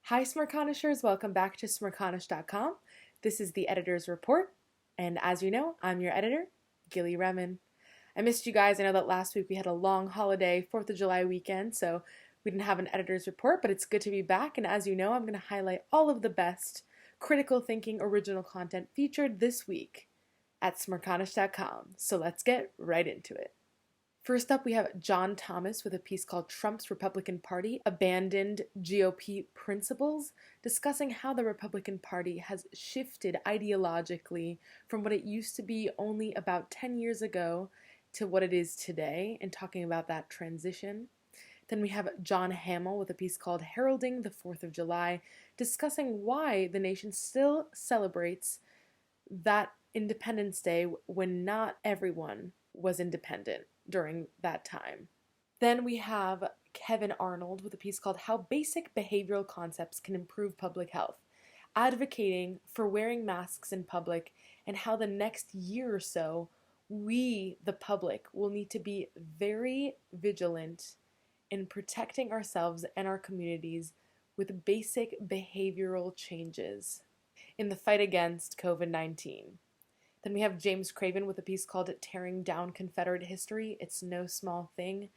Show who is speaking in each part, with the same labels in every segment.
Speaker 1: Hi, Smirconishers. Welcome back to smirconish.com. This is the editor's report, and as you know, I'm your editor, Gili. I missed you guys. I know that last week we had a long holiday, 4th of July weekend, so we didn't have an editor's report, but it's good to be back, and as you know, I'm going to highlight all of the best critical thinking original content featured this week at smirconish.com. So let's get right into it. First up, we have John Thomas with a piece called Trump's Republican Party Abandoned GOP Principles, discussing how the Republican Party has shifted ideologically from what it used to be only about 10 years ago to what it is today, and talking about that transition. Then we have John Hamill with a piece called Heralding the 4th of July, discussing why the nation still celebrates that Independence Day when not everyone was independent during that time. Then we have Kevin Arnold with a piece called How Basic Behavioral Concepts Can Improve Public Health, advocating for wearing masks in public and how the next year or so we, the public, will need to be very vigilant in protecting ourselves and our communities with basic behavioral changes in the fight against COVID-19. Then we have James Craven with a piece called Tearing Down Confederate History, It's No Small Thing,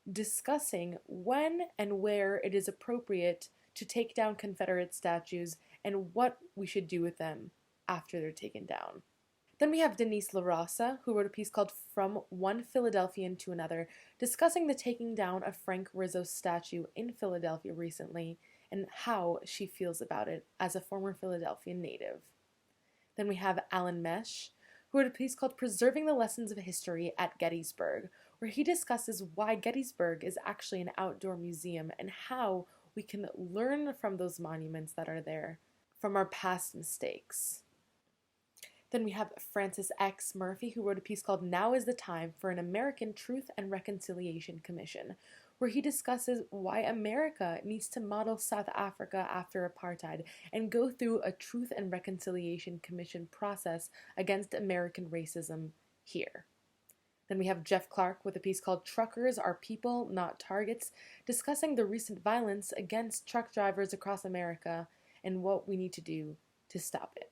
Speaker 1: discussing when and where it is appropriate to take down Confederate statues and what we should do with them after they're taken down. Then we have Denise LaRosa, who wrote a piece called From One Philadelphian to Another, discussing the taking down of Frank Rizzo's statue in Philadelphia recently and how she feels about it as a former Philadelphian native. Then we have Alan Mesh, who wrote a piece called Preserving the Lessons of History at Gettysburg, where he discusses why Gettysburg is actually an outdoor museum and how we can learn from those monuments that are there, from our past mistakes. Then we have Francis X. Murphy, who wrote a piece called Now is the Time for an American Truth and Reconciliation Commission, where he discusses why America needs to model South Africa after apartheid and go through a Truth and Reconciliation Commission process against American racism here. Then we have Jeff Clark with a piece called Truckers Are People, Not Targets, discussing the recent violence against truck drivers across America and what we need to do to stop it.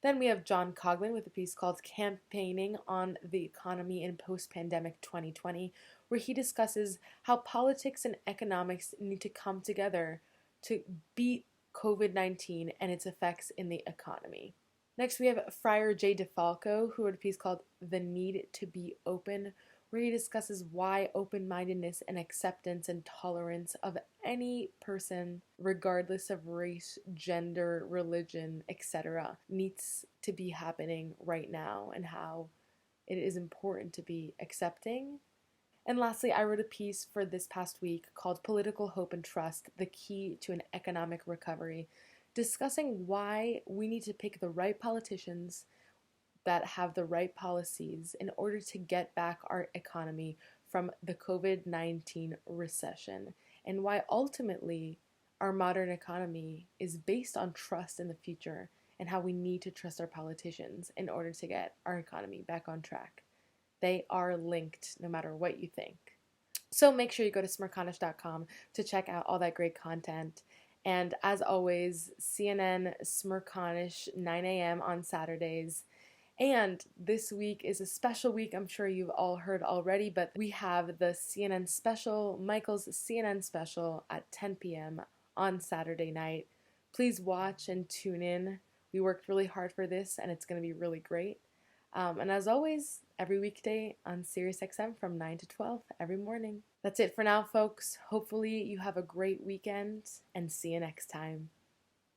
Speaker 1: Then we have John Coughlin with a piece called Campaigning on the Economy in Post-Pandemic 2020, where he discusses how politics and economics need to come together to beat COVID-19 and its effects in the economy. Next, we have Friar J. DeFalco, who wrote a piece called The Need to Be Open, where he discusses why open-mindedness and acceptance and tolerance of any person, regardless of race, gender, religion, etc., needs to be happening right now and how it is important to be accepting. And lastly, I wrote a piece for this past week called Political Hope and Trust, the Key to an Economic Recovery, discussing why we need to pick the right politicians that have the right policies in order to get back our economy from the COVID-19 recession, and why ultimately our modern economy is based on trust in the future and how we need to trust our politicians in order to get our economy back on track. They are linked no matter what you think. So make sure you go to smirconish.com to check out all that great content. And as always, CNN Smirconish 9 a.m. on Saturdays. And this week is a special week, I'm sure you've all heard already, but we have the CNN special, Michael's CNN special at 10 p.m. on Saturday night. Please watch and tune in. We worked really hard for this, and it's going to be really great. And as always, every weekday on SiriusXM from 9 to 12 every morning. That's it for now, folks. Hopefully you have a great weekend, and see you next time.